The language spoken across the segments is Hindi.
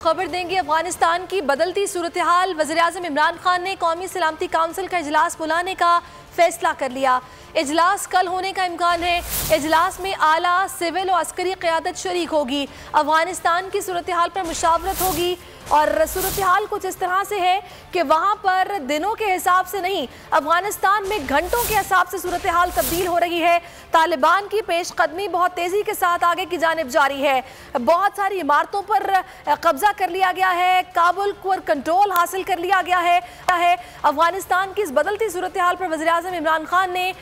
खबर देंगे अफगानिस्तान की बदलती सूरत हाल। वज़ीर-ए-आज़म इमरान खान ने कौमी सलामती काउंसिल का इजलास बुलाने का फैसला कर लिया। इजलास कल होने का इम्कान है। इजलास में आला सिविल और अस्करी क़यादत शरीक होगी। अफगानिस्तान की सूरत हाल पर मुशावरत होगी और सूरत हाल कुछ इस तरह से है कि वहाँ पर दिनों के हिसाब से नहीं, अफगानिस्तान में घंटों के हिसाब से सूरत हाल तब्दील हो रही है। तालिबान की पेशकदमी बहुत तेज़ी के साथ आगे की जानिब जारी है। बहुत सारी इमारतों पर कब्जा कर लिया गया है, काबुल पर कंट्रोल हासिल कर लिया गया है। अफगानिस्तान की इस बदलती सूरत हाल पर वज़ीर-ए-आज़म इमरान खान ने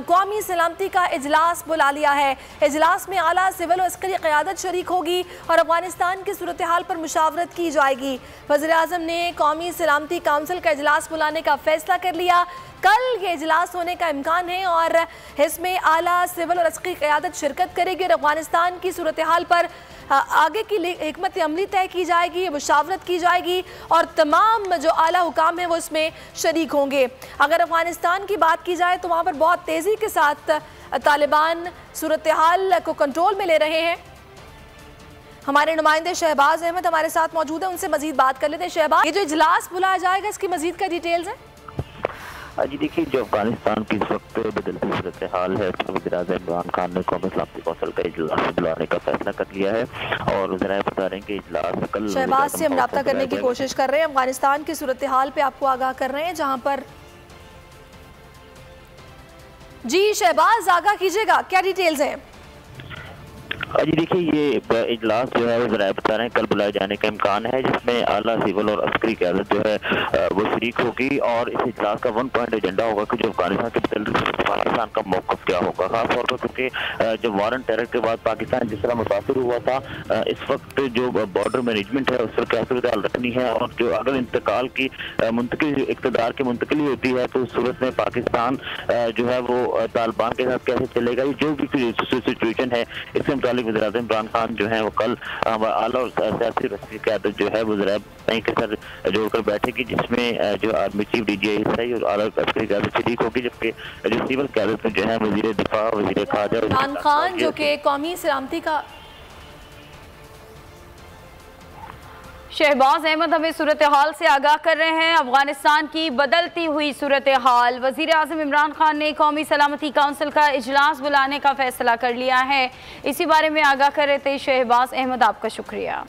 कौमी सलामती का इजलास बुला लिया है। इजलास में आला सिविल और अस्करी क़यादत शरीक होगी और अफगानिस्तान की सूरत हाल पर मुशावरत की जाएगी। वज़ीर-ए-आज़म ने कौमी सलामती काउंसिल का इजलास बुलाने का फैसला कर लिया। कल ये इजलास होने का इम्कान है और इसमें आला सिविल और अस्करी क़यादत शिरकत करेगी और अफगानिस्तान की सूरत हाल पर आगे की हिकमत अमली तय की जाएगी, मुशावरत की जाएगी और तमाम जो आला हुकाम हैं वो इसमें शरीक होंगे। अगर अफगानिस्तान की बात की जाए तो वहाँ पर बहुत तेज़ी के साथ तालिबान सूरत हाल को कंट्रोल में ले रहे हैं। हमारे नुमाइंदे शहबाज अहमद हमारे साथ मौजूद है, उनसे मजीद बात कर लेते हैं। शहबाज, ये जो इजलास बुलाया जाएगा इसकी मजीद क्या डिटेल्स हैं? जी देखिए, जो अफगानिस्तान की इस वक्त बदलती सूरत हाल है, वज़ीर-ए-आज़म इमरान खान ने कौमी सलामती कौंसिल का इजलास बुलाने का फैसला कर लिया है और वज़ीर बता रहे हैं कि इजलास कल। शहबाज से हम रब्ता करने की कोशिश कर रहे हैं, अफगानिस्तान की सूरत हाल पे आपको आगाह कर रहे हैं जहां पर। जी शहबाज, आगाह कीजिएगा, क्या डिटेल्स हैं? जी देखिए, ये इजलास जो है वो ज़रा बता रहे हैं कल बुलाए जाने का इम्कान है, जिसमें आला सिविल और अस्करी क़यादत जो है वो शरीक होगी और इस इजलास का 1 पॉइंट एजेंडा होगा कि जो अफगानिस्तान के पाकिस्तान का मौक़िफ़ क्या होगा, खासतौर पर क्योंकि जब वारन टेरर के बाद पाकिस्तान जिस तरह मुतासिर हुआ था, इस वक्त जो बॉर्डर मैनेजमेंट है उस पर क्या सूरत हाल रखनी है और जो अगर इंतकाल की मुंतकिल इक़्तिदार की मुंतकिली होती है तो उस सूरत में पाकिस्तान जो है वो तालिबान के साथ कैसे चलेगा, ये जो भी सिचुएशन है इसके मुताबिक वज़ीर-ए-आज़म इमरान खान जो है वो कल आला और सियासी रस्सी क़यादत जो है वो ज़रा के साथ जोड़कर बैठेगी, जिसमें जो आर्मी चीफ DGI और आला अस्करी क़यादत शरीक होगी, जबकि जो सिविल क़यादत में जो है वज़ीर दिफा, वज़ीर ख़ारजा इमरान खान जो कि कौमी सलामती का। शहबाज अहमद हमें सूरत हाल से आगाह कर रहे हैं। अफगानिस्तान की बदलती हुई सूरत हाल, वज़ीर-ए-आज़म इमरान खान ने कौमी सलामती काउंसिल का इजलास बुलाने का फैसला कर लिया है। इसी बारे में आगाह कर रहे थे शहबाज अहमद, आपका शुक्रिया।